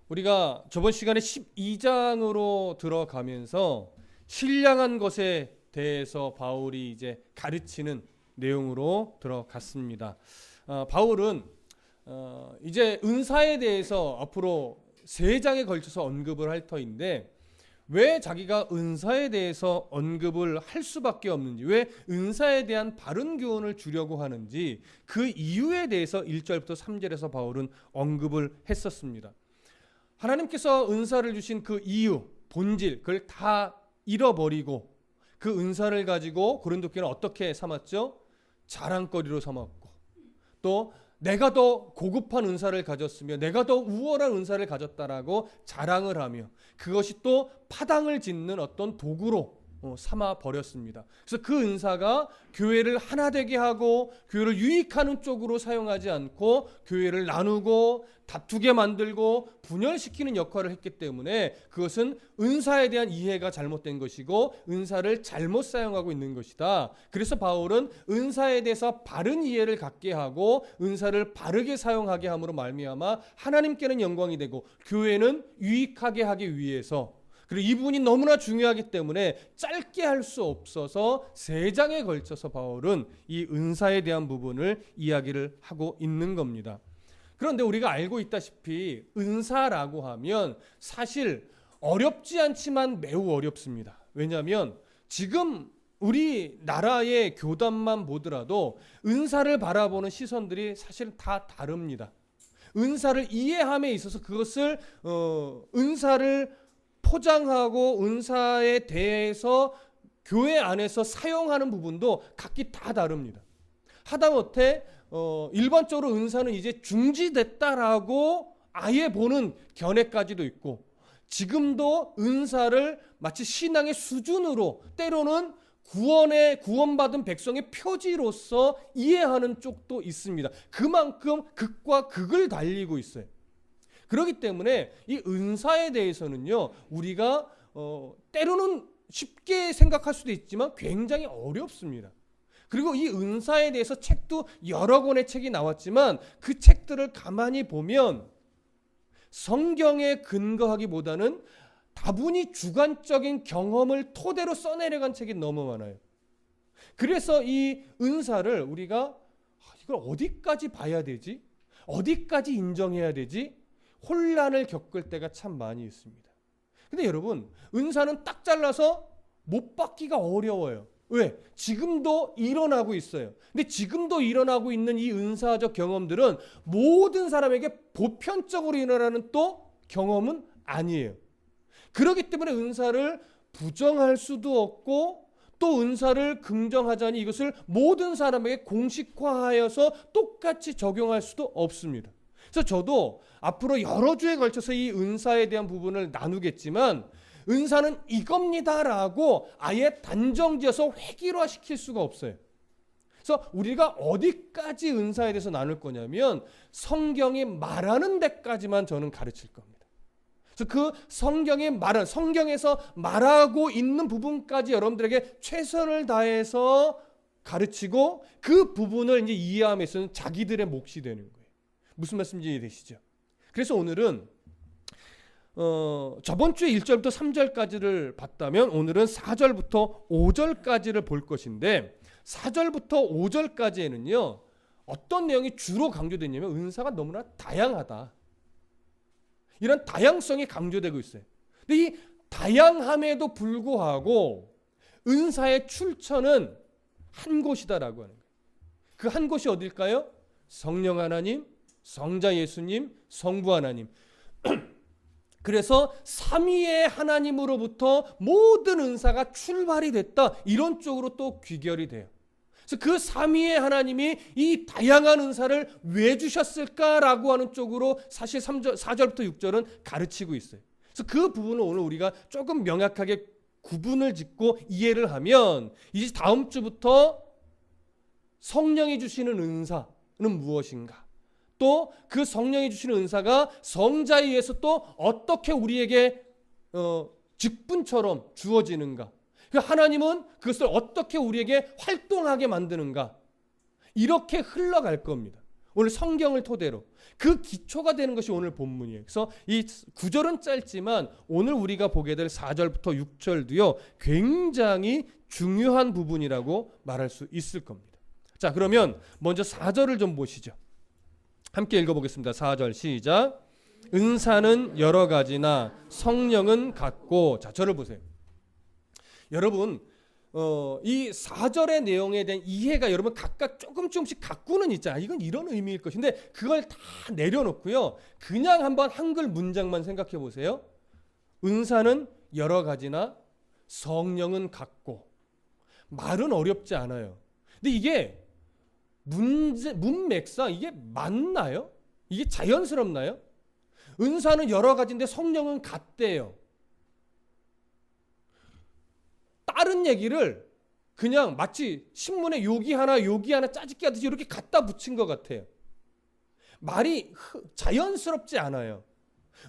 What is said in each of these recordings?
우리가 저번 시간에 12장으로 들어가면서 신령한 것에 대해서 바울이 이제 가르치는 내용으로 들어갔습니다. 바울은 이제 은사에 대해서 앞으로 3장에 걸쳐서 언급을 할 터인데, 왜 자기가 은사에 대해서 언급을 할 수밖에 없는지, 왜 은사에 대한 바른 교훈을 주려고 하는지, 그 이유에 대해서 1절부터 3절에서 바울은 언급을 했었습니다. 하나님께서 은사를 주신 그 이유, 본질, 그걸 다 잃어버리고 그 은사를 가지고 고린도 교회는 어떻게 삼았죠? 자랑거리로 삼았고, 또 내가 더 고급한 은사를 가졌으며 내가 더 우월한 은사를 가졌다라고 자랑을 하며 그것이 또 파당을 짓는 어떤 도구로 삼아 버렸습니다. 그래서 그 은사가 교회를 하나 되게 하고 교회를 유익하는 쪽으로 사용하지 않고 교회를 나누고 다투게 만들고 분열시키는 역할을 했기 때문에 그것은 은사에 대한 이해가 잘못된 것이고 은사를 잘못 사용하고 있는 것이다. 그래서 바울은 은사에 대해서 바른 이해를 갖게 하고 은사를 바르게 사용하게 함으로 말미암아 하나님께는 영광이 되고 교회는 유익하게 하기 위해서, 그리고 이 부분이 너무나 중요하기 때문에 짧게 할 수 없어서 3장에 걸쳐서 바울은 이 은사에 대한 부분을 이야기를 하고 있는 겁니다. 그런데 우리가 알고 있다시피 은사라고 하면 사실 어렵지 않지만 매우 어렵습니다. 왜냐하면 지금 우리나라의 교단만 보더라도 은사를 바라보는 시선들이 사실 다 다릅니다. 은사를 이해함에 있어서 그것을 은사를 포장하고 은사에 대해서 교회 안에서 사용하는 부분도 각기 다 다릅니다. 하다못해 일반적으로 은사는 이제 중지됐다라고 아예 보는 견해까지도 있고, 지금도 은사를 마치 신앙의 수준으로, 때로는 구원받은 백성의 표지로서 이해하는 쪽도 있습니다. 그만큼 극과 극을 달리고 있어요. 그렇기 때문에 이 은사에 대해서는요, 우리가 때로는 쉽게 생각할 수도 있지만 굉장히 어렵습니다. 그리고 이 은사에 대해서 책도 여러 권의 책이 나왔지만 그 책들을 가만히 보면 성경에 근거하기보다는 다분히 주관적인 경험을 토대로 써내려간 책이 너무 많아요. 그래서 이 은사를 우리가 이걸 어디까지 봐야 되지? 어디까지 인정해야 되지? 혼란을 겪을 때가 참 많이 있습니다. 근데 여러분, 은사는 딱 잘라서 못 받기가 어려워요. 왜? 지금도 일어나고 있어요. 근데 지금도 일어나고 있는 이 은사적 경험들은 모든 사람에게 보편적으로 일어나는 또 경험은 아니에요. 그렇기 때문에 은사를 부정할 수도 없고, 또 은사를 긍정하자니 이것을 모든 사람에게 공식화하여서 똑같이 적용할 수도 없습니다. 그래서 저도 앞으로 여러 주에 걸쳐서 이 은사에 대한 부분을 나누겠지만, 은사는 이겁니다라고 아예 단정지어서 획일화시킬 수가 없어요. 그래서 우리가 어디까지 은사에 대해서 나눌 거냐면 성경이 말하는 데까지만 저는 가르칠 겁니다. 그래서 그 성경에서 말하고 있는 부분까지 여러분들에게 최선을 다해서 가르치고, 그 부분을 이제 이해함에 있어서는 자기들의 몫이 되는 거예요. 무슨 말씀인지 이해되시죠? 그래서 오늘은 저번 주에 1절부터 3절까지를 봤다면 오늘은 4절부터 5절까지를 볼 것인데, 4절부터 5절까지에는요 어떤 내용이 주로 강조됐냐면 은사가 너무나 다양하다, 이런 다양성이 강조되고 있어요. 근데 이 다양함에도 불구하고 은사의 출처는 한 곳이다라고 하는 거예요. 그 한 곳이 어딜까요? 성령 하나님, 성자 예수님, 성부 하나님. 그래서 삼위의 하나님으로부터 모든 은사가 출발이 됐다, 이런 쪽으로 또 귀결이 돼요. 그래서 그 삼위의 하나님이 이 다양한 은사를 왜 주셨을까라고 하는 쪽으로 사실 4절부터 6절은 가르치고 있어요. 그래서 그 부분을 오늘 우리가 조금 명확하게 구분을 짓고 이해를 하면, 이제 다음 주부터 성령이 주시는 은사는 무엇인가, 또 그 성령이 주시는 은사가 성자에 의해서 또 어떻게 우리에게 직분처럼 주어지는가, 그 하나님은 그것을 어떻게 우리에게 활동하게 만드는가, 이렇게 흘러갈 겁니다. 오늘 성경을 토대로 그 기초가 되는 것이 오늘 본문이에요. 그래서 이 구절은 짧지만 오늘 우리가 보게 될 4절부터 6절도요. 굉장히 중요한 부분이라고 말할 수 있을 겁니다. 자, 그러면 먼저 4절을 좀 보시죠. 함께 읽어보겠습니다. 4절 시작. 은사는 여러 가지나 성령은 같고. 자, 저를 보세요. 여러분, 이 4절의 내용에 대한 이해가 여러분 각각 조금씩 갖고는 있잖아요. 이건 이런 의미일 것인데 그걸 다 내려놓고요. 그냥 한번 한글 문장만 생각해 보세요. 은사는 여러 가지나 성령은 같고. 말은 어렵지 않아요. 근데 이게 문맥상 이게 맞나요? 이게 자연스럽나요? 은사는 여러 가지인데 성령은 같대요. 다른 얘기를 그냥 마치 신문에 여기 하나 짜집기 하듯이 이렇게 갖다 붙인 것 같아요. 말이 자연스럽지 않아요.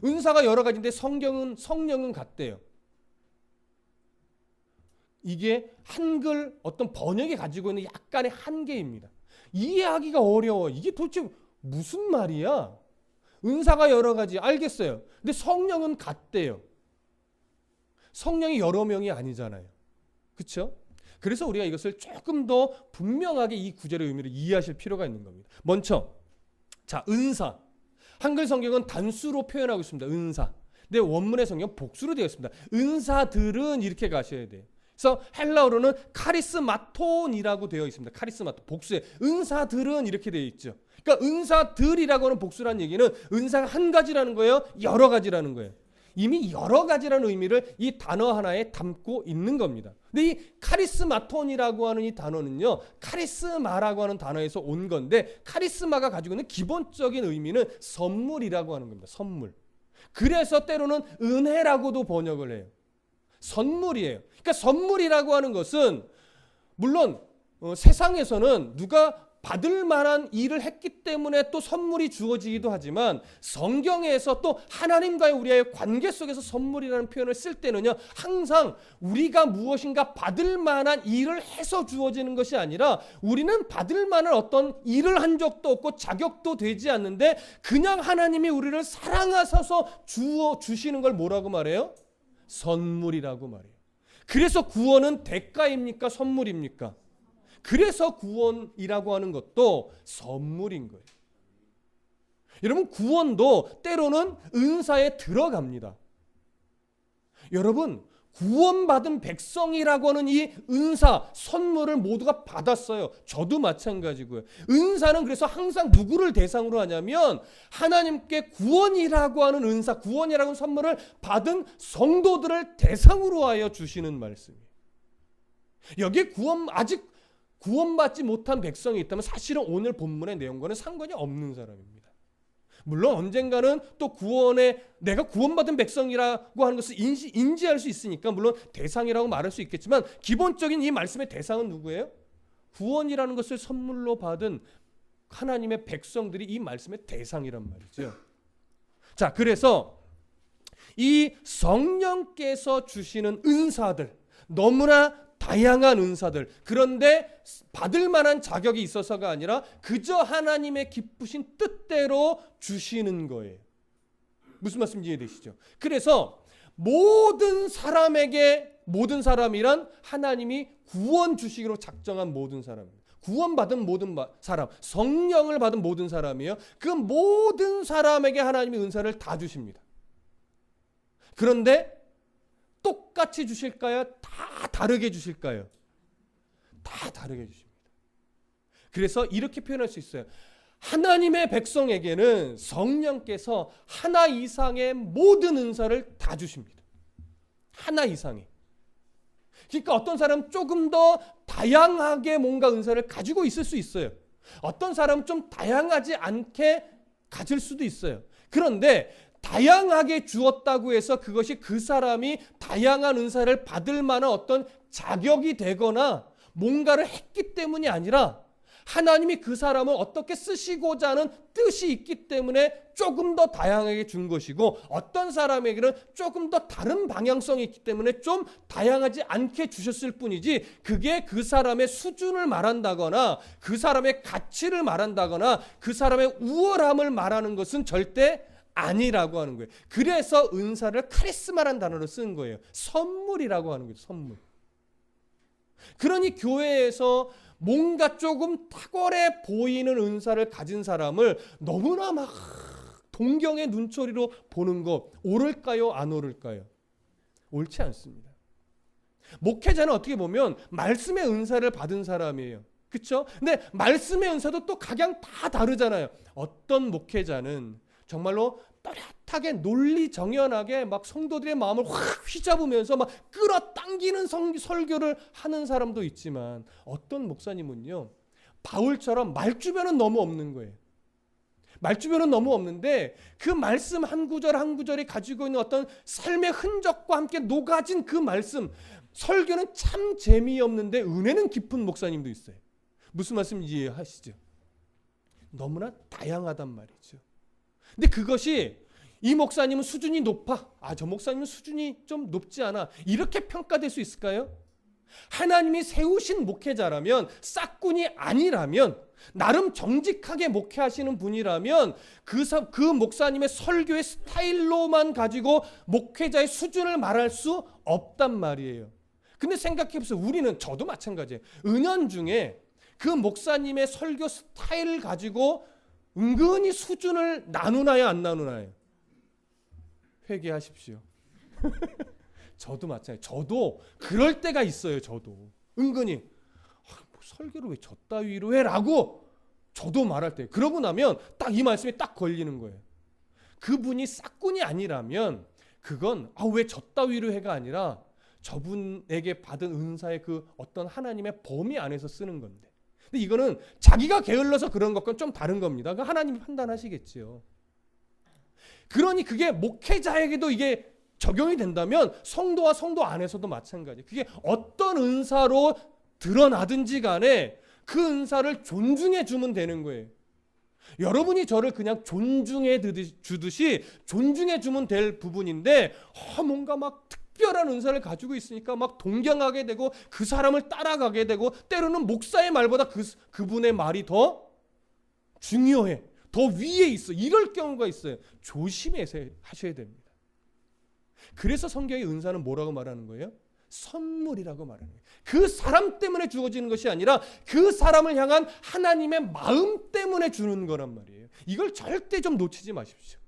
은사가 여러 가지인데 성령은 같대요. 이게 한글 어떤 번역이 가지고 있는 약간의 한계입니다. 이해하기가 어려워. 이게 도대체 무슨 말이야? 은사가 여러 가지 알겠어요. 근데 성령은 같대요. 성령이 여러 명이 아니잖아요. 그렇죠? 그래서 우리가 이것을 조금 더 분명하게 이 구절의 의미를 이해하실 필요가 있는 겁니다. 먼저 자, 은사. 한글 성경은 단수로 표현하고 있습니다. 은사. 근데 원문의 성경 복수로 되어 있습니다. 은사들은 이렇게 가셔야 돼요. 그래서 헬라어로는 카리스마톤이라고 되어 있습니다. 카리스마톤 복수에 은사들은 이렇게 되어 있죠. 그러니까 은사들이라고 하는 복수라는 얘기는 은사가 한 가지라는 거예요? 여러 가지라는 거예요? 이미 여러 가지라는 의미를 이 단어 하나에 담고 있는 겁니다. 근데 이 카리스마톤이라고 하는 이 단어는요, 카리스마라고 하는 단어에서 온 건데 카리스마가 가지고 있는 기본적인 의미는 선물이라고 하는 겁니다. 선물. 그래서 때로는 은혜라고도 번역을 해요. 선물이에요. 그러니까 선물이라고 하는 것은 물론 세상에서는 누가 받을 만한 일을 했기 때문에 또 선물이 주어지기도 하지만 성경에서 또 하나님과의 우리의 관계 속에서 선물이라는 표현을 쓸 때는요, 항상 우리가 무엇인가 받을 만한 일을 해서 주어지는 것이 아니라 우리는 받을 만한 어떤 일을 한 적도 없고 자격도 되지 않는데 그냥 하나님이 우리를 사랑하셔서 주시는 걸 뭐라고 말해요? 선물이라고 말해요. 그래서 구원은 대가입니까? 선물입니까? 그래서 구원이라고 하는 것도 선물인 거예요. 여러분, 구원도 때로는 은사에 들어갑니다. 여러분, 구원받은 백성이라고 하는 이 은사, 선물을 모두가 받았어요. 저도 마찬가지고요. 은사는 그래서 항상 누구를 대상으로 하냐면 하나님께 구원이라고 하는 은사, 구원이라고 하는 선물을 받은 성도들을 대상으로 하여 주시는 말씀이에요. 여기에 아직 구원받지 못한 백성이 있다면 사실은 오늘 본문의 내용과는 상관이 없는 사람입니다. 물론 언젠가는 또 내가 구원받은 백성이라고 하는 것을 인지할 수 있으니까 물론 대상이라고 말할 수 있겠지만 기본적인 이 말씀의 대상은 누구예요? 구원이라는 것을 선물로 받은 하나님의 백성들이 이 말씀의 대상이란 말이죠. 자, 그래서 이 성령께서 주시는 은사들, 너무나 다양한 은사들, 그런데 받을 만한 자격이 있어서가 아니라 그저 하나님의 기쁘신 뜻대로 주시는 거예요. 무슨 말씀인지 이해되시죠? 그래서 모든 사람이란 하나님이 구원 주시기로 작정한 모든 사람입니다. 구원받은 모든 사람, 성령을 받은 모든 사람이에요. 그 모든 사람에게 하나님이 은사를 다 주십니다. 그런데 똑같이 주실까요? 다 다르게 주실까요? 다 다르게 주십니다. 그래서 이렇게 표현할 수 있어요. 하나님의 백성에게는 성령께서 하나 이상의 모든 은사를 다 주십니다. 하나 이상의. 그러니까 어떤 사람은 조금 더 다양하게 뭔가 은사를 가지고 있을 수 있어요. 어떤 사람은 좀 다양하지 않게 가질 수도 있어요. 그런데 다양하게 주었다고 해서 그것이 그 사람이 다양한 은사를 받을 만한 어떤 자격이 되거나 뭔가를 했기 때문이 아니라 하나님이 그 사람을 어떻게 쓰시고자 하는 뜻이 있기 때문에 조금 더 다양하게 준 것이고, 어떤 사람에게는 조금 더 다른 방향성이 있기 때문에 좀 다양하지 않게 주셨을 뿐이지, 그게 그 사람의 수준을 말한다거나 그 사람의 가치를 말한다거나 그 사람의 우월함을 말하는 것은 절대 아니라고 하는 거예요. 그래서 은사를 카리스마라는 단어로 쓰는 거예요. 선물이라고 하는 거예요. 선물. 그러니 교회에서 뭔가 조금 탁월해 보이는 은사를 가진 사람을 너무나 막 동경의 눈초리로 보는 것, 옳을까요? 안 옳을까요? 옳지 않습니다. 목회자는 어떻게 보면 말씀의 은사를 받은 사람이에요. 그렇죠? 근데 말씀의 은사도 또 각양 다 다르잖아요. 어떤 목회자는 정말로 또렷하게 논리정연하게 막 성도들의 마음을 확 휘잡으면서 막 끌어당기는 설교를 하는 사람도 있지만, 어떤 목사님은요, 바울처럼 말주변은 너무 없는 거예요. 말주변은 너무 없는데 그 말씀 한 구절 한 구절이 가지고 있는 어떤 삶의 흔적과 함께 녹아진 그 말씀, 설교는 참 재미없는데 은혜는 깊은 목사님도 있어요. 무슨 말씀인지 이해하시죠? 너무나 다양하단 말이죠. 근데 그것이 이 목사님은 수준이 높아, 저 목사님은 수준이 좀 높지 않아, 이렇게 평가될 수 있을까요? 하나님이 세우신 목회자라면, 싹군이 아니라면, 나름 정직하게 목회하시는 분이라면 그 목사님의 설교의 스타일로만 가지고 목회자의 수준을 말할 수 없단 말이에요. 근데 생각해보세요. 우리는, 저도 마찬가지예요. 은연중에 그 목사님의 설교 스타일을 가지고 은근히 수준을 나누나요, 안 나누나요? 회개하십시오. 저도 마찬가지예요. 저도 그럴 때가 있어요. 저도 은근히 설교를 왜 저 따위로 해라고 저도 말할 때, 그러고 나면 딱 이 말씀이 딱 걸리는 거예요. 그분이 싹군이 아니라면 그건 왜 저 따위로 해가 아니라 저분에게 받은 은사의 그 어떤 하나님의 범위 안에서 쓰는 건데, 근데 이거는 자기가 게을러서 그런 것과는 좀 다른 겁니다. 그 하나님이 판단하시겠지요. 그러니 그게 목회자에게도 이게 적용이 된다면 성도와 성도 안에서도 마찬가지예요. 그게 어떤 은사로 드러나든지 간에 그 은사를 존중해 주면 되는 거예요. 여러분이 저를 그냥 존중해 주듯이 존중해 주면 될 부분인데, 뭔가 막 특별한 은사를 가지고 있으니까 막 동경하게 되고 그 사람을 따라가게 되고, 때로는 목사의 말보다 그분의 말이 더 중요해, 더 위에 있어, 이럴 경우가 있어요. 조심해서 하셔야 됩니다. 그래서 성경의 은사는 뭐라고 말하는 거예요? 선물이라고 말하는 거예요. 그 사람 때문에 주어지는 것이 아니라 그 사람을 향한 하나님의 마음 때문에 주는 거란 말이에요. 이걸 절대 좀 놓치지 마십시오.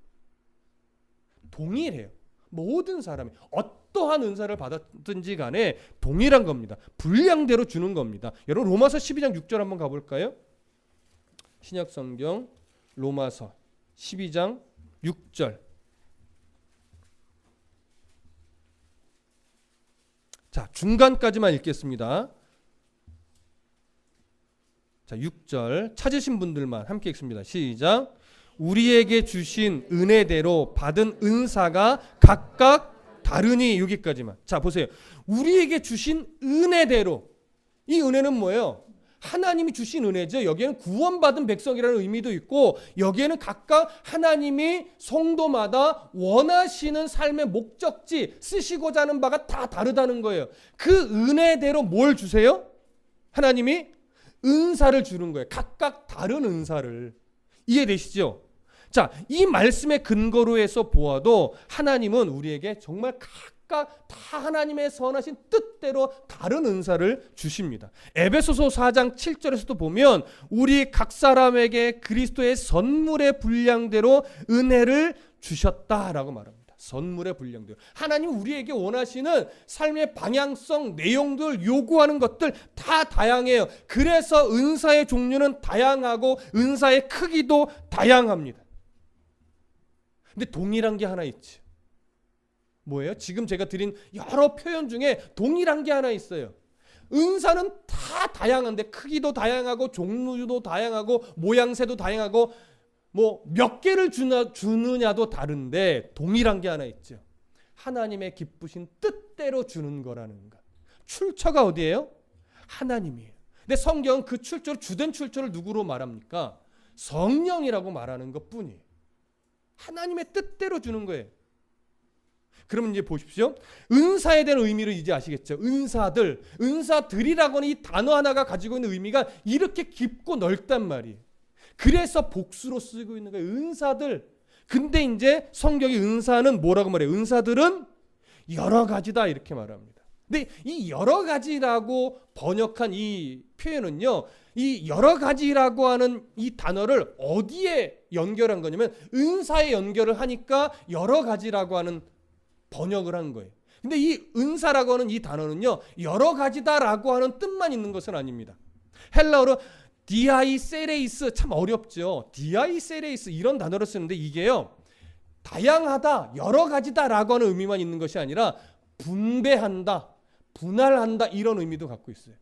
동일해요. 모든 사람이 어떠한 은사를 받았든지 간에 동일한 겁니다. 분량대로 주는 겁니다. 여러분 로마서 12장 6절 한번 가볼까요? 신약성경 로마서 12장 6절. 자, 중간까지만 읽겠습니다. 자, 6절 찾으신 분들만 함께 읽습니다. 시작. 우리에게 주신 은혜대로 받은 은사가 각각 다르니, 여기까지만. 자, 보세요. 우리에게 주신 은혜대로. 이 은혜는 뭐예요? 하나님이 주신 은혜죠. 여기에는 구원받은 백성이라는 의미도 있고, 여기에는 각각 하나님이 성도마다 원하시는 삶의 목적지, 쓰시고자 하는 바가 다 다르다는 거예요. 그 은혜대로 뭘 주세요? 하나님이 은사를 주는 거예요. 각각 다른 은사를. 이해되시죠? 자, 이 말씀의 근거로 해서 보아도 하나님은 우리에게 정말 각각 다 하나님의 선하신 뜻대로 다른 은사를 주십니다. 에베소서 4장 7절에서도 보면 우리 각 사람에게 그리스도의 선물의 분량대로 은혜를 주셨다라고 말합니다. 선물의 분량대로. 하나님 우리에게 원하시는 삶의 방향성, 내용들, 요구하는 것들 다 다양해요. 그래서 은사의 종류는 다양하고 은사의 크기도 다양합니다. 근데 동일한 게 하나 있지. 뭐예요? 지금 제가 드린 여러 표현 중에 동일한 게 하나 있어요. 은사는 다 다양한데, 크기도 다양하고 종류도 다양하고 모양새도 다양하고 뭐 몇 개를 주느냐도 다른데 동일한 게 하나 있죠. 하나님의 기쁘신 뜻대로 주는 거라는 것. 출처가 어디예요? 하나님이에요. 근데 성경은 그 출처를, 주된 출처를 누구로 말합니까? 성령이라고 말하는 것뿐이에요. 하나님의 뜻대로 주는 거예요. 그러면 이제 보십시오. 은사에 대한 의미를 이제 아시겠죠? 은사들, 은사들이라고 하는 이 단어 하나가 가지고 있는 의미가 이렇게 깊고 넓단 말이에요. 그래서 복수로 쓰고 있는 거예요. 은사들. 근데 이제 성경의 은사는 뭐라고 말해요? 은사들은 여러 가지다 이렇게 말합니다. 근데 이 여러 가지라고 번역한 이 표현은요, 이 여러 가지라고 하는 이 단어를 어디에 연결한 거냐면 은사에 연결을 하니까 여러 가지라고 하는 번역을 한 거예요. 근데 이 은사라고 하는 이 단어는요, 여러 가지다라고 하는 뜻만 있는 것은 아닙니다. 헬라어로 디아이세레이스, 참 어렵죠. 디아이세레이스 이런 단어를 쓰는데 이게요, 다양하다, 여러 가지다라고 하는 의미만 있는 것이 아니라 분배한다, 분할한다 이런 의미도 갖고 있어요.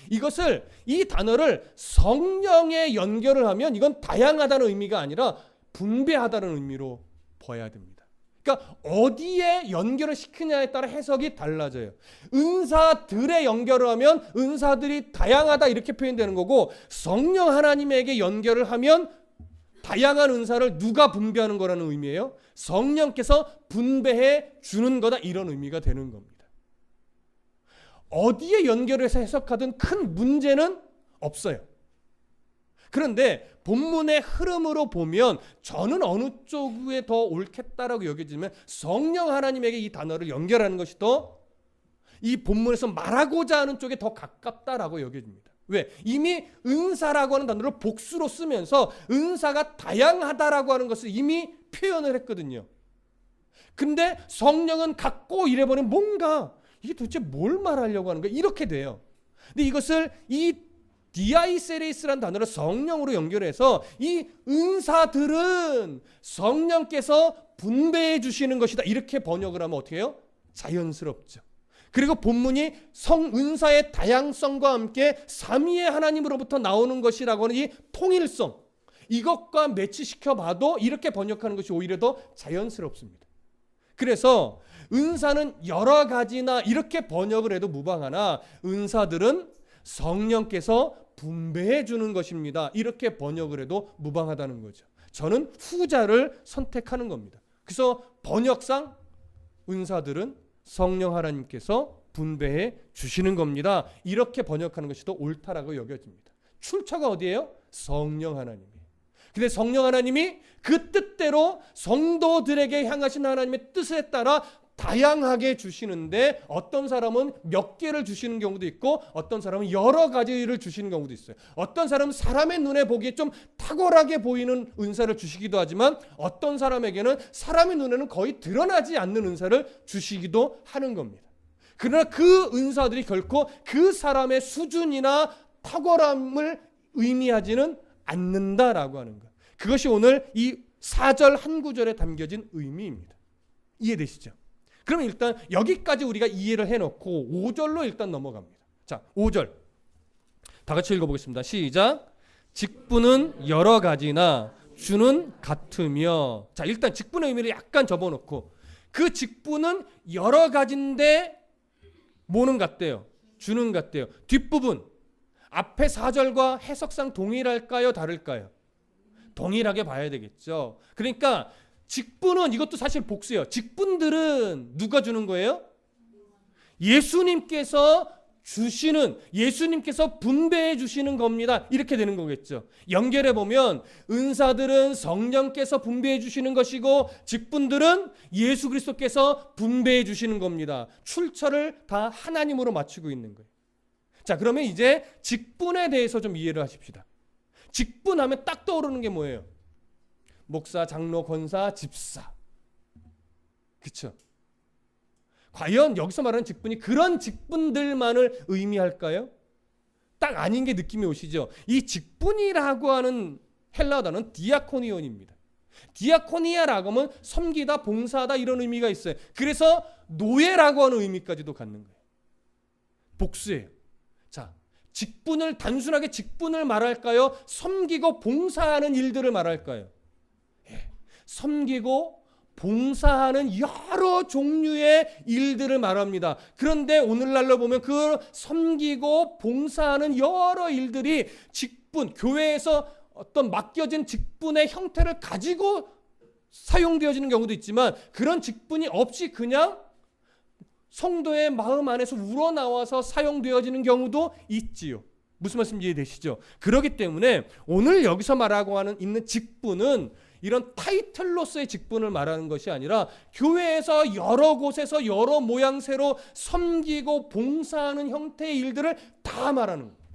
이것을, 이 단어를 성령에 연결을 하면 이건 다양하다는 의미가 아니라 분배하다는 의미로 봐야 됩니다. 그러니까 어디에 연결을 시키냐에 따라 해석이 달라져요. 은사들에 연결을 하면 은사들이 다양하다 이렇게 표현되는 거고, 성령 하나님에게 연결을 하면 다양한 은사를 누가 분배하는 거라는 의미예요. 성령께서 분배해 주는 거다 이런 의미가 되는 겁니다. 어디에 연결해서 해석하든 큰 문제는 없어요. 그런데 본문의 흐름으로 보면 저는 어느 쪽에 더 옳겠다라고 여겨지면 성령 하나님에게 이 단어를 연결하는 것이 더 이 본문에서 말하고자 하는 쪽에 더 가깝다라고 여겨집니다. 왜? 이미 은사라고 하는 단어를 복수로 쓰면서 은사가 다양하다라고 하는 것을 이미 표현을 했거든요. 근데 성령은 갖고 이래버리면 뭔가 이게 도대체 뭘 말하려고 하는 거야? 이렇게 돼요. 근데 이것을 이 디아이세레이스라는 단어를 성령으로 연결해서 이 은사들은 성령께서 분배해 주시는 것이다 이렇게 번역을 하면 어떻게 해요? 자연스럽죠. 그리고 본문이 은사의 다양성과 함께 삼위의 하나님으로부터 나오는 것이라고 하는 이 통일성, 이것과 매치시켜 봐도 이렇게 번역하는 것이 오히려 더 자연스럽습니다. 그래서 은사는 여러 가지나 이렇게 번역을 해도 무방하나 은사들은 성령께서 분배해 주는 것입니다. 이렇게 번역을 해도 무방하다는 거죠. 저는 후자를 선택하는 겁니다. 그래서 번역상 은사들은 성령 하나님께서 분배해 주시는 겁니다. 이렇게 번역하는 것이 더 옳다라고 여겨집니다. 출처가 어디예요? 성령 하나님이에요. 근데 성령 하나님이 그 뜻대로 성도들에게 향하신 하나님의 뜻에 따라 다양하게 주시는데 어떤 사람은 몇 개를 주시는 경우도 있고 어떤 사람은 여러 가지를 주시는 경우도 있어요. 어떤 사람은 사람의 눈에 보기에 좀 탁월하게 보이는 은사를 주시기도 하지만 어떤 사람에게는 사람의 눈에는 거의 드러나지 않는 은사를 주시기도 하는 겁니다. 그러나 그 은사들이 결코 그 사람의 수준이나 탁월함을 의미하지는 않는다라고 하는 것. 그것이 오늘 이 4절 한 구절에 담겨진 의미입니다. 이해되시죠? 그러면 일단 여기까지 우리가 이해를 해놓고 5절로 일단 넘어갑니다. 자, 5절 다 같이 읽어보겠습니다. 시작. 직분은 여러 가지나 주는 같으며. 자, 일단 직분의 의미를 약간 접어놓고 그 직분은 여러 가지인데 뭐는 같대요? 주는 같대요. 뒷부분 앞에 4절과 해석상 동일할까요? 다를까요? 동일하게 봐야 되겠죠. 그러니까 직분은 이것도 사실 복수예요. 직분들은 누가 주는 거예요? 예수님께서 주시는, 예수님께서 분배해 주시는 겁니다. 이렇게 되는 거겠죠. 연결해 보면 은사들은 성령께서 분배해 주시는 것이고 직분들은 예수 그리스도께서 분배해 주시는 겁니다. 출처를 다 하나님으로 맞추고 있는 거예요. 자, 그러면 이제 직분에 대해서 좀 이해를 하십시다. 직분하면 딱 떠오르는 게 뭐예요? 목사, 장로, 권사, 집사. 그렇죠? 과연 여기서 말하는 직분이 그런 직분들만을 의미할까요? 딱 아닌 게 느낌이 오시죠? 이 직분이라고 하는 헬라어 단어는 디아코니온입니다. 디아코니아라고 하면 섬기다, 봉사하다 이런 의미가 있어요. 그래서 노예라고 하는 의미까지도 갖는 거예요. 복수예요. 자, 직분을 단순하게 직분을 말할까요? 섬기고 봉사하는 일들을 말할까요? 섬기고 봉사하는 여러 종류의 일들을 말합니다. 그런데 오늘날로 보면 그 섬기고 봉사하는 여러 일들이 직분, 교회에서 어떤 맡겨진 직분의 형태를 가지고 사용되어지는 경우도 있지만 그런 직분이 없이 그냥 성도의 마음 안에서 우러나와서 사용되어지는 경우도 있지요. 무슨 말씀인지 이해되시죠? 그렇기 때문에 오늘 여기서 말하고 있는 직분은 이런 타이틀로서의 직분을 말하는 것이 아니라 교회에서 여러 곳에서 여러 모양새로 섬기고 봉사하는 형태의 일들을 다 말하는 겁니다.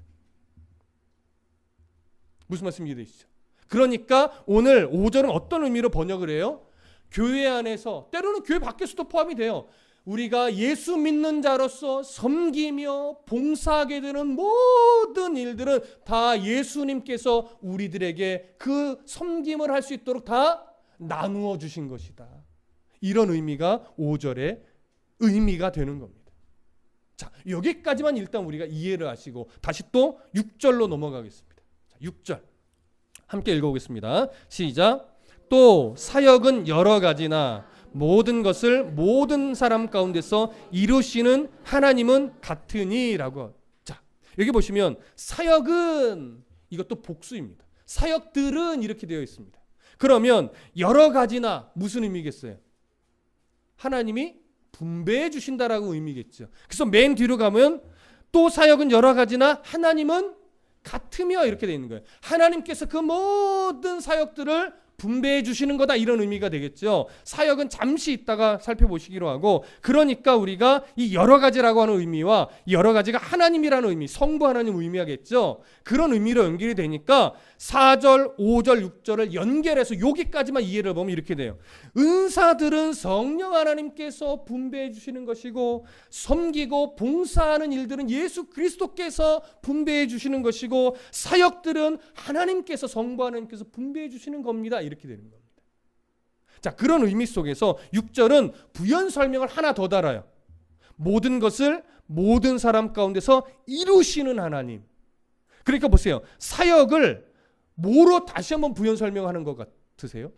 무슨 말씀인지 이해되시죠? 그러니까 오늘 5절은 어떤 의미로 번역을 해요? 교회 안에서, 때로는 교회 밖에서도 포함이 돼요. 우리가 예수 믿는 자로서 섬기며 봉사하게 되는 모든 일들은 다 예수님께서 우리들에게 그 섬김을 할 수 있도록 다 나누어 주신 것이다. 이런 의미가 5절의 의미가 되는 겁니다. 자, 여기까지만 일단 우리가 이해를 하시고 다시 또 6절로 넘어가겠습니다. 자, 6절 함께 읽어보겠습니다. 시작. 또 사역은 여러 가지나 모든 것을 모든 사람 가운데서 이루시는 하나님은 같으니 라고. 자, 여기 보시면 사역은 이것도 복수입니다. 사역들은 이렇게 되어 있습니다. 그러면 여러 가지나 무슨 의미겠어요? 하나님이 분배해 주신다라고 의미겠죠. 그래서 맨 뒤로 가면 또 사역은 여러 가지나 하나님은 같으며 이렇게 되어 있는 거예요. 하나님께서 그 모든 사역들을 분배해 주시는 거다, 이런 의미가 되겠죠. 사역은 잠시 있다가 살펴보시기로 하고, 그러니까 우리가 이 여러 가지라고 하는 의미와 여러 가지가 하나님이라는 의미, 성부 하나님 의미하겠죠. 그런 의미로 연결이 되니까 4절, 5절, 6절을 연결해서 여기까지만 이해를 보면 이렇게 돼요. 은사들은 성령 하나님께서 분배해 주시는 것이고, 섬기고 봉사하는 일들은 예수 그리스도께서 분배해 주시는 것이고, 사역들은 하나님께서, 성부 하나님께서 분배해 주시는 겁니다. 이렇게 되는 겁니다. 자, 그런 의미 속에서 6절은 부연 설명을 하나 더 달아요. 모든 것을 모든 사람 가운데서 이루시는 하나님. 그러니까 보세요. 사역을 뭐로 다시 한번 부연 설명하는 것 같으세요?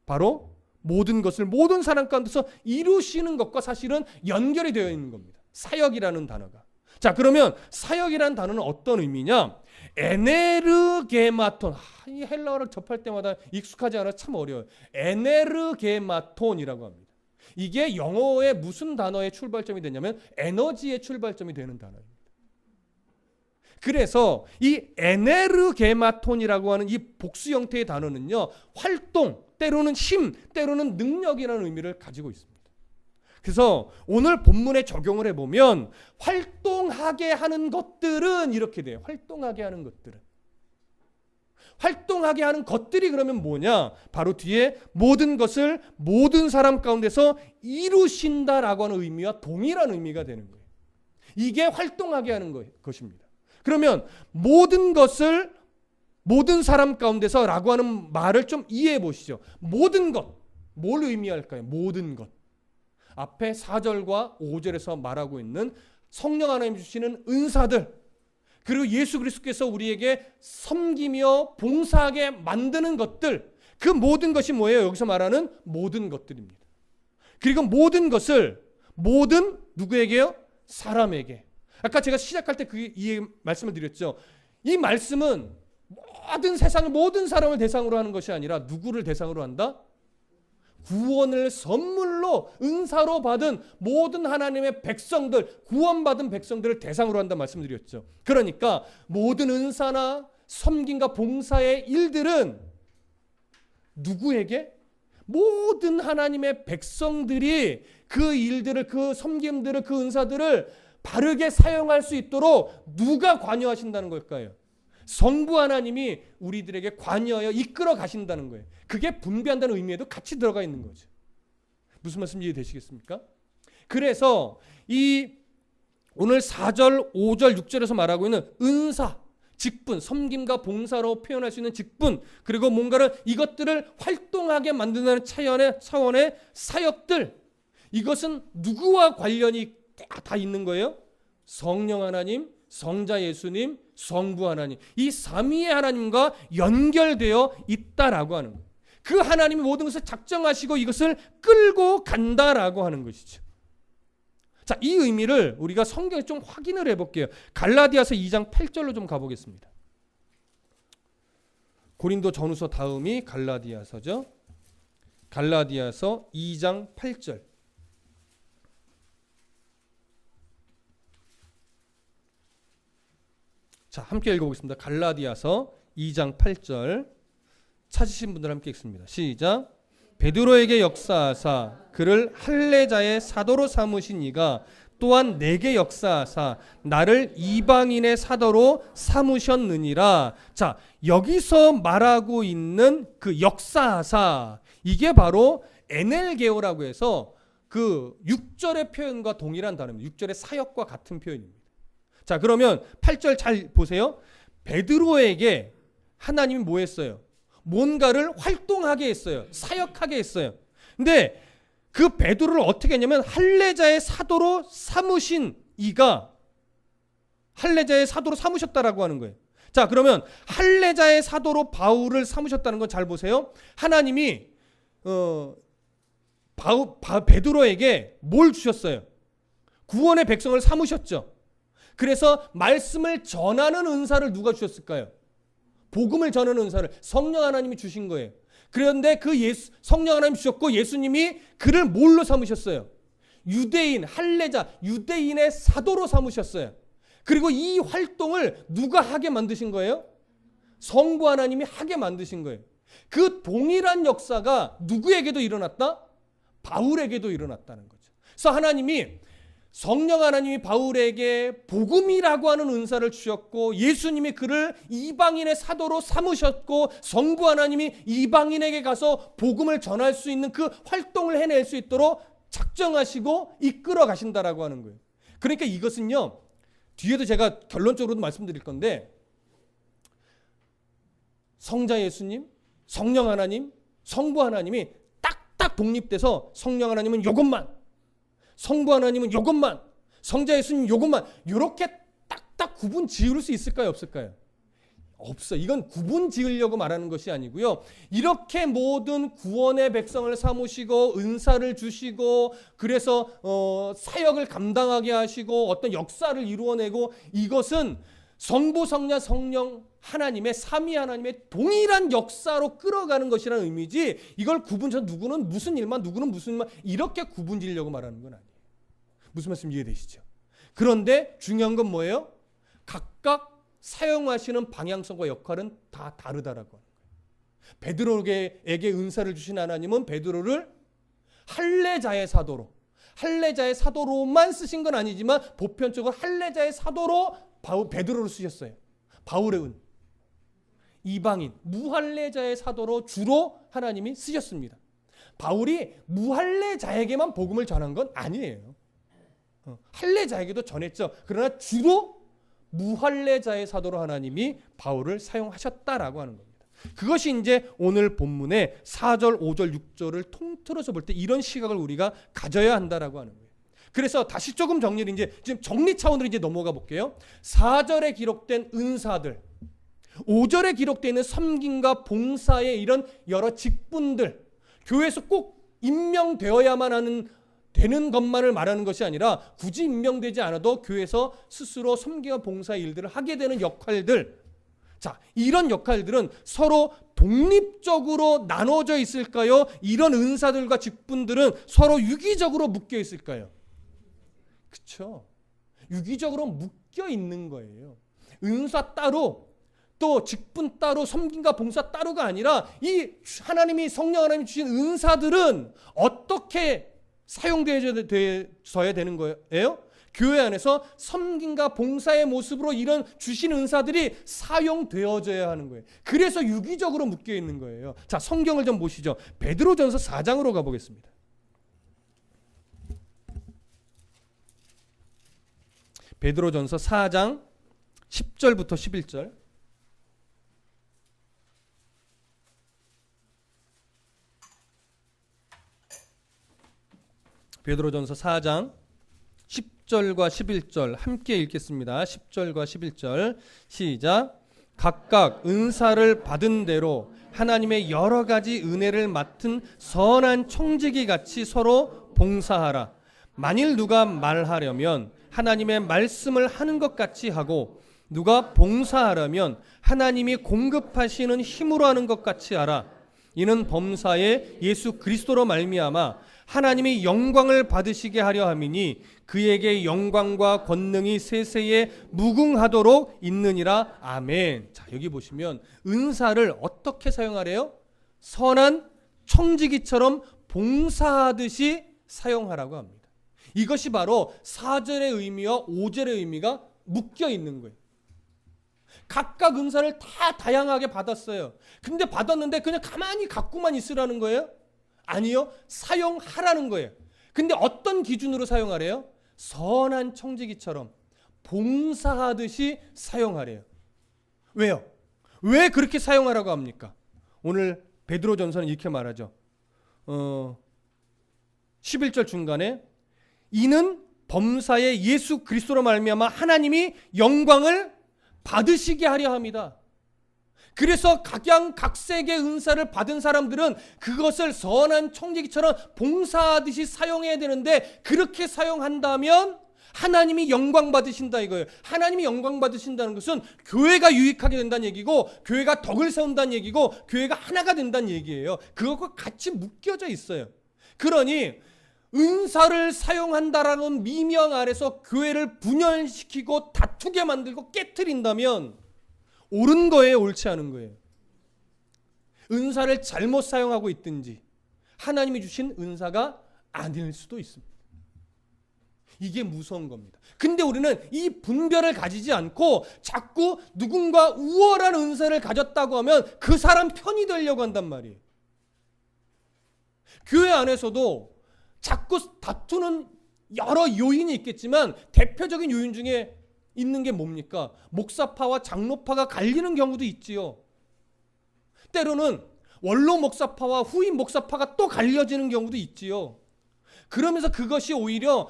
바로 모든 것을 모든 사람 가운데서 이루시는 것과 사실은 연결이 되어 있는 겁니다. 사역이라는 단어가. 자, 그러면 사역이라는 단어는 어떤 의미냐? 에네르게마톤. 이 헬라어를 접할 때마다 익숙하지 않아서 참 어려워요. 에네르게마톤이라고 합니다. 이게 영어의 무슨 단어의 출발점이 되냐면 에너지의 출발점이 되는 단어입니다. 그래서 이 에네르게마톤이라고 하는 이 복수 형태의 단어는요, 활동, 때로는 힘, 때로는 능력이라는 의미를 가지고 있습니다. 그래서 오늘 본문에 적용을 해보면 활동하게 하는 것들은 이렇게 돼요. 활동하게 하는 것들은. 활동하게 하는 것들이 그러면 뭐냐? 바로 뒤에 모든 것을 모든 사람 가운데서 이루신다라고 하는 의미와 동일한 의미가 되는 거예요. 이게 활동하게 하는 것입니다. 그러면 모든 것을 모든 사람 가운데서 라고 하는 말을 좀 이해해 보시죠. 모든 것, 뭘 의미할까요? 모든 것. 앞에 4절과 5절에서 말하고 있는 성령 하나님 주시는 은사들, 그리고 예수 그리스도께서 우리에게 섬기며 봉사하게 만드는 것들, 그 모든 것이 뭐예요? 여기서 말하는 모든 것들입니다. 그리고 모든 것을 모든 누구에게요? 사람에게. 아까 제가 시작할 때 이 말씀을 드렸죠. 이 말씀은 모든 세상의 모든 사람을 대상으로 하는 것이 아니라 누구를 대상으로 한다? 구원을 선물로 은사로 받은 모든 하나님의 백성들, 구원받은 백성들을 대상으로 한다 말씀드렸죠. 그러니까 모든 은사나 섬김과 봉사의 일들은 누구에게? 모든 하나님의 백성들이 그 일들을, 그 섬김들을, 그 은사들을 바르게 사용할 수 있도록 누가 관여하신다는 걸까요? 성부 하나님이 우리들에게 관여하여 이끌어 가신다는 거예요. 그게 분배한다는 의미에도 같이 들어가 있는 거죠. 무슨 말씀인지 이해되시겠습니까? 그래서 이 오늘 4절, 5절, 6절에서 말하고 있는 은사, 직분, 섬김과 봉사로 표현할 수 있는 직분, 그리고 뭔가를 이것들을 활동하게 만든다는 차원의 사역들, 이것은 누구와 관련이 다 있는 거예요? 성령 하나님, 성자 예수님, 성부 하나님, 이 삼위의 하나님과 연결되어 있다라고 하는 거예요. 그 하나님이 모든 것을 작정하시고 이것을 끌고 간다라고 하는 것이죠. 자, 이 의미를 우리가 성경에 좀 확인을 해볼게요. 갈라디아서 2장 8절로 좀 가보겠습니다. 고린도 전후서 다음이 갈라디아서죠. 갈라디아서 2장 8절. 자, 함께 읽어보겠습니다. 갈라디아서 2장 8절. 찾으신 분들 함께 읽습니다. 시작. 베드로에게 역사하사 그를 할례자의 사도로 삼으신 이가 또한 내게 역사하사 나를 이방인의 사도로 삼으셨느니라. 자, 여기서 말하고 있는 그 역사하사, 이게 바로 에넬게오라고 해서 그 6절의 표현과 동일한 단어입니다. 6절의 사역과 같은 표현입니다. 자, 그러면 8절 잘 보세요. 베드로에게 하나님이 뭐 했어요? 뭔가를 활동하게 했어요. 사역하게 했어요. 근데 그 베드로를 어떻게 했냐면 할례자의 사도로 삼으신 이가 할례자의 사도로 삼으셨다라고 하는 거예요. 자, 그러면 할례자의 사도로 바울을 삼으셨다는 건 잘 보세요. 하나님이 베드로에게 뭘 주셨어요? 구원의 백성을 삼으셨죠. 그래서 말씀을 전하는 은사를 누가 주셨을까요? 복음을 전하는 은사를 성령 하나님이 주신 거예요. 그런데 그 성령 하나님 주셨고 예수님이 그를 뭘로 삼으셨어요? 유대인, 할례자, 유대인의 사도로 삼으셨어요. 그리고 이 활동을 누가 하게 만드신 거예요? 성부 하나님이 하게 만드신 거예요. 그 동일한 역사가 누구에게도 일어났다? 바울에게도 일어났다는 거죠. 그래서 하나님이 성령 하나님이 바울에게 복음이라고 하는 은사를 주셨고 예수님이 그를 이방인의 사도로 삼으셨고 성부 하나님이 이방인에게 가서 복음을 전할 수 있는 그 활동을 해낼 수 있도록 작정하시고 이끌어 가신다라고 하는 거예요. 그러니까 이것은요, 뒤에도 제가 결론적으로도 말씀드릴 건데 성자 예수님, 성령 하나님, 성부 하나님이 딱딱 독립돼서 성령 하나님은 요것만, 성부 하나님은 요것만, 성자 예수님 요것만, 이렇게 딱딱 구분 지을 수 있을까요? 없을까요? 없어. 이건 구분 지으려고 말하는 것이 아니고요. 이렇게 모든 구원의 백성을 삼으시고 은사를 주시고 그래서 사역을 감당하게 하시고 어떤 역사를 이루어내고, 이것은 성부, 성자, 성령 하나님의 삼위 하나님의 동일한 역사로 끌어가는 것이라는 의미지, 이걸 구분해서 누구는 무슨 일만 누구는 무슨 일만 이렇게 구분 지으려고 말하는 건 아니에요. 무슨 말씀 이해되시죠? 그런데 중요한 건 뭐예요? 각각 사용하시는 방향성과 역할은 다 다르다라고 하는 거예요. 베드로에게 은사를 주신 하나님은 베드로를 할례자의 사도로만 쓰신 건 아니지만 보편적으로 할례자의 사도로 베드로를 쓰셨어요. 바울의 은, 이방인 무할례자의 사도로 주로 하나님이 쓰셨습니다. 바울이 무할례자에게만 복음을 전한 건 아니에요. 할례자에게도 전했죠. 그러나 주로 무할례자의 사도로 하나님이 바울을 사용하셨다라고 하는 겁니다. 그것이 이제 오늘 본문의 4절, 5절, 6절을 통틀어서 볼 때 이런 시각을 우리가 가져야 한다라고 하는 거예요. 그래서 다시 조금 정리를 이제 지금 정리 차원으로 이제 넘어가 볼게요. 4절에 기록된 은사들, 5절에 기록되어 있는 섬김과 봉사의 이런 여러 직분들, 교회에서 꼭 임명되어야만 되는 것만을 말하는 것이 아니라 굳이 임명되지 않아도 교회에서 스스로 섬기와 봉사의 일들을 하게 되는 역할들, 자, 이런 역할들은 서로 독립적으로 나눠져 있을까요? 이런 은사들과 직분들은 서로 유기적으로 묶여 있을까요? 그렇죠. 유기적으로 묶여 있는 거예요. 은사 따로, 또 직분 따로, 섬김과 봉사 따로가 아니라 이 하나님이 성령 하나님이 주신 은사들은 어떻게 사용되어야 되는 거예요? 교회 안에서 섬김과 봉사의 모습으로 이런 주신 은사들이 사용되어져야 하는 거예요. 그래서 유기적으로 묶여 있는 거예요. 자, 성경을 좀 보시죠. 베드로전서 4장으로 가보겠습니다. 베드로전서 4장 10절부터 11절. 베드로전서 4장 10절과 11절 함께 읽겠습니다. 10절과 11절 시작. 각각 은사를 받은 대로 하나님의 여러 가지 은혜를 맡은 선한 청지기 같이 서로 봉사하라. 만일 누가 말하려면 하나님의 말씀을 하는 것 같이 하고 누가 봉사하려면 하나님이 공급하시는 힘으로 하는 것 같이 하라. 이는 범사에 예수 그리스도로 말미암아 하나님이 영광을 받으시게 하려 함이니 그에게 영광과 권능이 세세에 무궁하도록 있느니라. 아멘. 자, 여기 보시면 은사를 어떻게 사용하래요? 선한 청지기처럼 봉사하듯이 사용하라고 합니다. 이것이 바로 4절의 의미와 5절의 의미가 묶여 있는 거예요. 각각 은사를 다 다양하게 받았어요. 근데 받았는데 그냥 가만히 갖고만 있으라는 거예요? 아니요. 사용하라는 거예요. 근데 어떤 기준으로 사용하래요? 선한 청지기처럼 봉사하듯이 사용하래요. 왜요? 왜 그렇게 사용하라고 합니까? 오늘 베드로전서는 이렇게 말하죠. 11절 중간에 이는 범사에 예수 그리스도로 말미암아 하나님이 영광을 받으시게 하려 합니다. 그래서 각양각색의 은사를 받은 사람들은 그것을 선한 청지기처럼 봉사하듯이 사용해야 되는데 그렇게 사용한다면 하나님이 영광 받으신다 이거예요. 하나님이 영광 받으신다는 것은 교회가 유익하게 된다는 얘기고 교회가 덕을 세운다는 얘기고 교회가 하나가 된다는 얘기예요. 그것과 같이 묶여져 있어요. 그러니 은사를 사용한다라는 미명 아래서 교회를 분열시키고 다투게 만들고 깨트린다면 옳은 거예요, 옳지 않은 거예요? 은사를 잘못 사용하고 있든지 하나님이 주신 은사가 아닐 수도 있습니다. 이게 무서운 겁니다. 근데 우리는 이 분별을 가지지 않고 자꾸 누군가 우월한 은사를 가졌다고 하면 그 사람 편이 되려고 한단 말이에요. 교회 안에서도 자꾸 다투는 여러 요인이 있겠지만 대표적인 요인 중에 있는 게 뭡니까? 목사파와 장로파가 갈리는 경우도 있지요. 때로는 원로 목사파와 후임 목사파가 또 갈려지는 경우도 있지요. 그러면서 그것이 오히려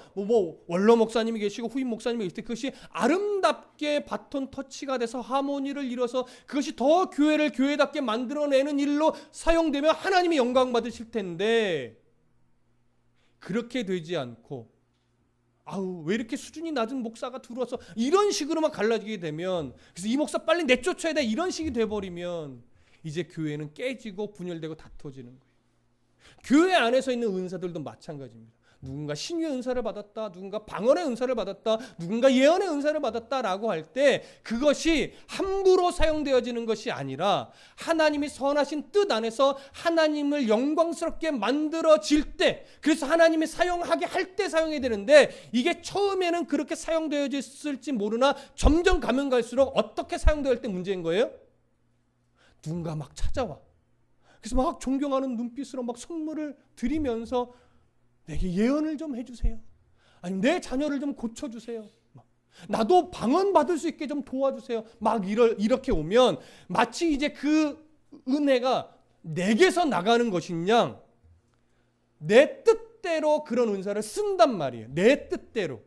원로 목사님이 계시고 후임 목사님이 계실 때 그것이 아름답게 바톤 터치가 돼서 하모니를 이뤄서 그것이 더 교회를 교회답게 만들어내는 일로 사용되면 하나님이 영광 받으실 텐데 그렇게 되지 않고 왜 이렇게 수준이 낮은 목사가 들어와서 이런 식으로만 갈라지게 되면 그래서 이 목사 빨리 내쫓아야 돼 이런 식이 돼버리면 이제 교회는 깨지고 분열되고 다투어지는 거예요. 교회 안에서 있는 은사들도 마찬가지입니다. 누군가 신유의 은사를 받았다, 누군가 방언의 은사를 받았다, 누군가 예언의 은사를 받았다라고 할 때 그것이 함부로 사용되어지는 것이 아니라 하나님이 선하신 뜻 안에서 하나님을 영광스럽게 만들어질 때 그래서 하나님이 사용하게 할 때 사용해야 되는데 이게 처음에는 그렇게 사용되어졌을지 모르나 점점 가면 갈수록 어떻게 사용될 때 문제인 거예요? 누군가 막 찾아와. 그래서 막 존경하는 눈빛으로 막 선물을 드리면서 내게 예언을 좀 해주세요. 아니면 내 자녀를 좀 고쳐주세요. 나도 방언 받을 수 있게 좀 도와주세요. 막 이렇게 오면 마치 이제 그 은혜가 내게서 나가는 것인 양 내 뜻대로 그런 은사를 쓴단 말이에요. 내 뜻대로.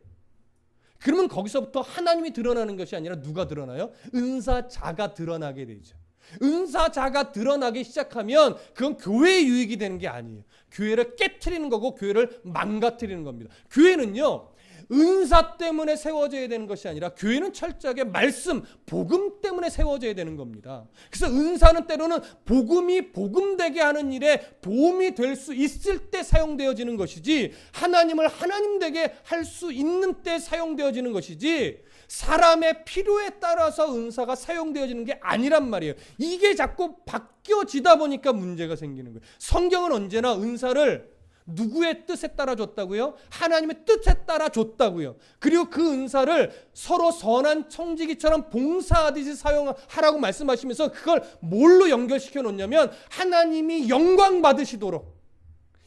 그러면 거기서부터 하나님이 드러나는 것이 아니라 누가 드러나요? 은사자가 드러나게 되죠. 은사자가 드러나기 시작하면 그건 교회의 유익이 되는 게 아니에요. 교회를 깨트리는 거고 교회를 망가뜨리는 겁니다. 교회는요 은사 때문에 세워져야 되는 것이 아니라 교회는 철저하게 말씀, 복음 때문에 세워져야 되는 겁니다. 그래서 은사는 때로는 복음이 복음되게 하는 일에 도움이 될 수 있을 때 사용되어지는 것이지 하나님을 하나님 되게 할 수 있는 때 사용되어지는 것이지 사람의 필요에 따라서 은사가 사용되어지는 게 아니란 말이에요. 이게 자꾸 바뀌어지다 보니까 문제가 생기는 거예요. 성경은 언제나 은사를 누구의 뜻에 따라 줬다고요? 하나님의 뜻에 따라 줬다고요. 그리고 그 은사를 서로 선한 청지기처럼 봉사하듯이 사용하라고 말씀하시면서 그걸 뭘로 연결시켜 놓냐면 하나님이 영광 받으시도록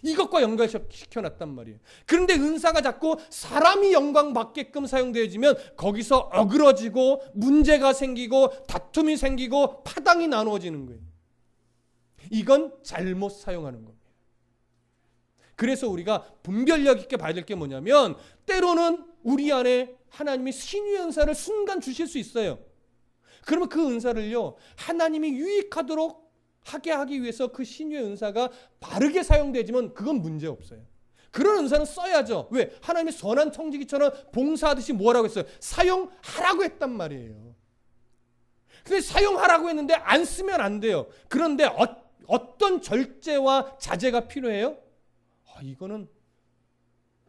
이것과 연결시켜 놨단 말이에요. 그런데 은사가 자꾸 사람이 영광 받게끔 사용되어지면 거기서 어그러지고 문제가 생기고 다툼이 생기고 파당이 나누어지는 거예요. 이건 잘못 사용하는 겁니다. 그래서 우리가 분별력 있게 봐야 될 게 뭐냐면 때로는 우리 안에 하나님이 신유의 은사를 순간 주실 수 있어요. 그러면 그 은사를요, 하나님이 유익하도록 하게 하기 위해서 그 신유의 은사가 바르게 사용되지만 그건 문제 없어요. 그런 은사는 써야죠. 왜? 하나님이 선한 청지기처럼 봉사하듯이 뭐라고 했어요? 사용하라고 했단 말이에요. 근데 사용하라고 했는데 안 쓰면 안 돼요. 그런데 어떤 절제와 자제가 필요해요? 이거는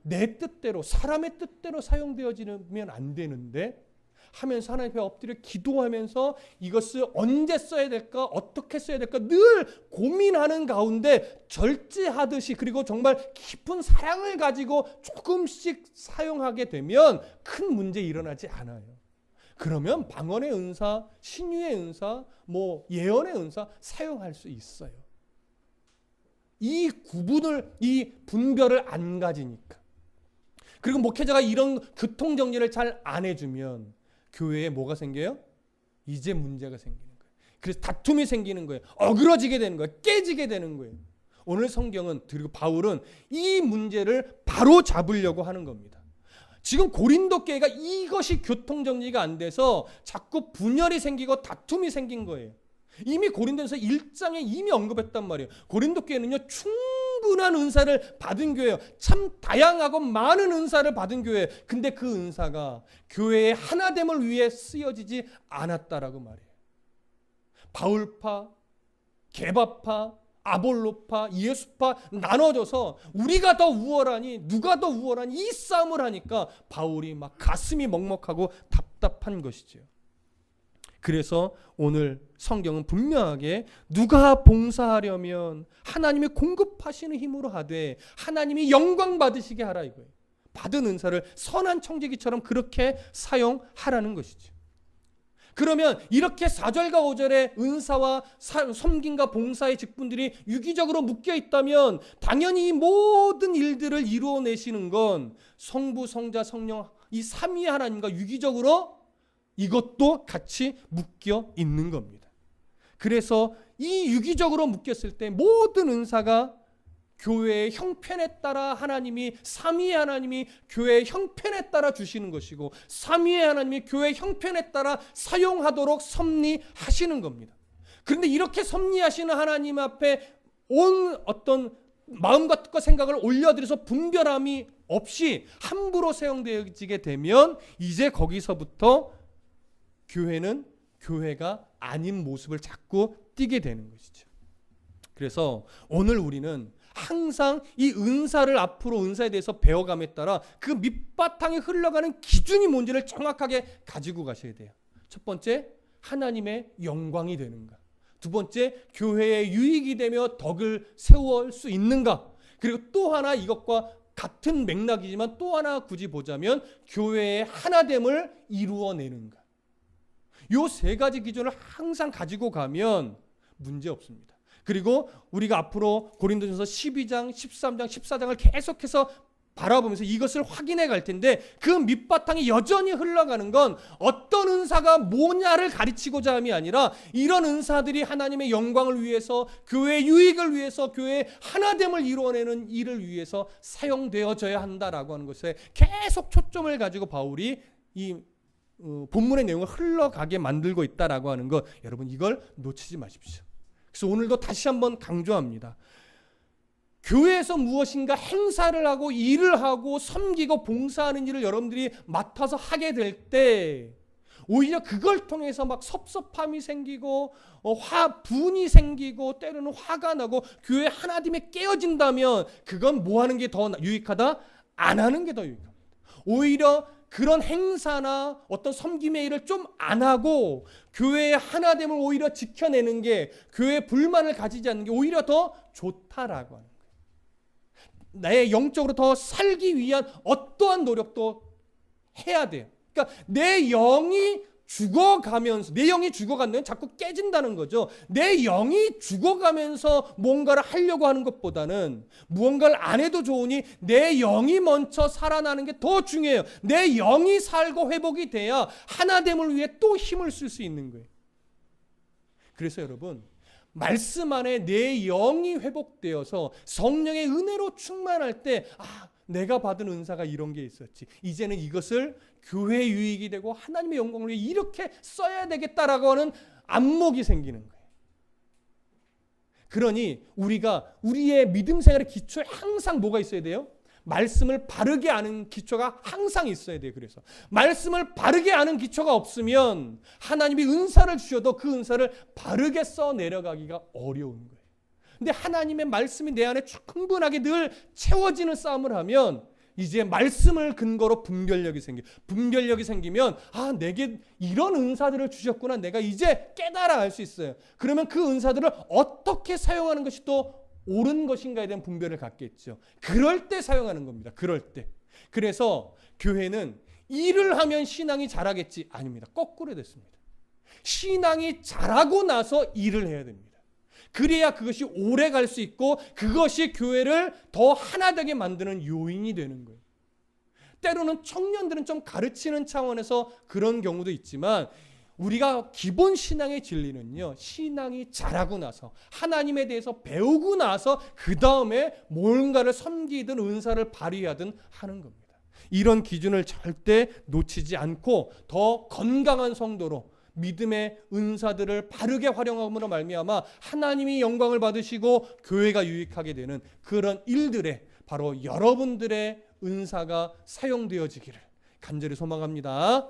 내 뜻대로, 사람의 뜻대로 사용되어지면 안 되는데 하면서 하나님 앞에 엎드려 기도하면서 이것을 언제 써야 될까, 어떻게 써야 될까 늘 고민하는 가운데 절제하듯이, 그리고 정말 깊은 사랑을 가지고 조금씩 사용하게 되면 큰 문제 일어나지 않아요. 그러면 방언의 은사, 신유의 은사, 예언의 은사 사용할 수 있어요. 이 분별을 안 가지니까. 그리고 목회자가 이런 교통정리를 잘 안 해주면 교회에 뭐가 생겨요? 이제 문제가 생기는 거예요. 그래서 다툼이 생기는 거예요. 어그러지게 되는 거예요. 깨지게 되는 거예요. 오늘 성경은, 그리고 바울은 이 문제를 바로 잡으려고 하는 겁니다. 지금 고린도 교회가 이것이 교통정리가 안 돼서 자꾸 분열이 생기고 다툼이 생긴 거예요. 이미 고린도전서 1장에 이미 언급했단 말이에요. 고린도 교회는요, 충분한 은사를 받은 교회예요. 참 다양하고 많은 은사를 받은 교회예요. 근데 그 은사가 교회의 하나됨을 위해 쓰여지지 않았다라고 말이에요. 바울파, 게바파, 아볼로파, 예수파 나눠져서 우리가 더 우월하니 누가 더 우월하니 이 싸움을 하니까 바울이 막 가슴이 먹먹하고 답답한 것이죠. 그래서 오늘 성경은 분명하게 누가 봉사하려면 하나님이 공급하시는 힘으로 하되 하나님이 영광 받으시게 하라 이거예요. 받은 은사를 선한 청지기처럼 그렇게 사용하라는 것이죠. 그러면 이렇게 4절과 5절의 은사와 섬김과 봉사의 직분들이 유기적으로 묶여 있다면 당연히 이 모든 일들을 이루어내시는 건 성부, 성자, 성령 이 삼위 하나님과 유기적으로 이것도 같이 묶여 있는 겁니다. 그래서 이 유기적으로 묶였을 때 모든 은사가 교회의 형편에 따라 하나님이, 삼위의 하나님이 교회의 형편에 따라 주시는 것이고 삼위의 하나님이 교회의 형편에 따라 사용하도록 섭리하시는 겁니다. 그런데 이렇게 섭리하시는 하나님 앞에 온 어떤 마음과 뜻과 생각을 올려드려서 분별함이 없이 함부로 사용되어지게 되면 이제 거기서부터 교회는 교회가 아닌 모습을 자꾸 띠게 되는 것이죠. 그래서 오늘 우리는 항상 이 은사를 앞으로 은사에 대해서 배워감에 따라 그 밑바탕에 흘러가는 기준이 뭔지를 정확하게 가지고 가셔야 돼요. 첫 번째, 하나님의 영광이 되는가. 두 번째, 교회의 유익이 되며 덕을 세울 수 있는가. 그리고 또 하나, 이것과 같은 맥락이지만 또 하나 굳이 보자면 교회의 하나됨을 이루어내는가. 이 세 가지 기준을 항상 가지고 가면 문제 없습니다. 그리고 우리가 앞으로 고린도전서 12장, 13장, 14장을 계속해서 바라보면서 이것을 확인해 갈 텐데 그 밑바탕이 여전히 흘러가는 건 어떤 은사가 뭐냐를 가르치고자 함이 아니라 이런 은사들이 하나님의 영광을 위해서, 교회의 유익을 위해서, 교회의 하나됨을 이루어내는 일을 위해서 사용되어져야 한다라고 하는 것에 계속 초점을 가지고 바울이 이 본문의 내용을 흘러가게 만들고 있다라고 하는 것, 여러분 이걸 놓치지 마십시오. 그래서 오늘도 다시 한번 강조합니다. 교회에서 무엇인가 행사를 하고 일을 하고 섬기고 봉사하는 일을 여러분들이 맡아서 하게 될 때 오히려 그걸 통해서 막 섭섭함이 생기고 분이 생기고 때로는 화가 나고 교회 하나됨이 깨어진다면 그건 뭐 하는 게 더 유익하다? 안 하는 게 더 유익합니다. 오히려 그런 행사나 어떤 섬김의 일을 좀 안 하고 교회의 하나됨을 오히려 지켜내는 게, 교회의 불만을 가지지 않는 게 오히려 더 좋다라고 하는 거예요. 나의 영적으로 더 살기 위한 어떠한 노력도 해야 돼요. 그러니까 내 영이 죽어가면서, 내 영이 죽어가면 자꾸 깨진다는 거죠. 내 영이 죽어가면서 뭔가를 하려고 하는 것보다는 무언가를 안 해도 좋으니 내 영이 먼저 살아나는 게 더 중요해요. 내 영이 살고 회복이 돼야 하나됨을 위해 또 힘을 쓸 수 있는 거예요. 그래서 여러분, 말씀 안에 내 영이 회복되어서 성령의 은혜로 충만할 때 내가 받은 은사가 이런 게 있었지. 이제는 이것을 교회 유익이 되고 하나님의 영광을 위해 이렇게 써야 되겠다라고 하는 안목이 생기는 거예요. 그러니 우리가 우리의 믿음 생활의 기초에 항상 뭐가 있어야 돼요? 말씀을 바르게 아는 기초가 항상 있어야 돼요. 그래서 말씀을 바르게 아는 기초가 없으면 하나님이 은사를 주셔도 그 은사를 바르게 써 내려가기가 어려운 거예요. 근데 하나님의 말씀이 내 안에 충분하게 늘 채워지는 싸움을 하면 이제 말씀을 근거로 분별력이 생겨요. 분별력이 생기면 내게 이런 은사들을 주셨구나. 내가 이제 깨달아 알 수 있어요. 그러면 그 은사들을 어떻게 사용하는 것이 또 옳은 것인가에 대한 분별을 갖겠죠. 그럴 때 사용하는 겁니다. 그럴 때. 그래서 교회는 일을 하면 신앙이 자라겠지. 아닙니다. 거꾸로 됐습니다. 신앙이 자라고 나서 일을 해야 됩니다. 그래야 그것이 오래 갈 수 있고 그것이 교회를 더 하나 되게 만드는 요인이 되는 거예요. 때로는 청년들은 좀 가르치는 차원에서 그런 경우도 있지만 우리가 기본 신앙의 진리는요, 신앙이 자라고 나서 하나님에 대해서 배우고 나서 그 다음에 뭔가를 섬기든 은사를 발휘하든 하는 겁니다. 이런 기준을 절대 놓치지 않고 더 건강한 성도로 믿음의 은사들을 바르게 활용함으로 말미암아 하나님이 영광을 받으시고 교회가 유익하게 되는 그런 일들에 바로 여러분들의 은사가 사용되어지기를 간절히 소망합니다.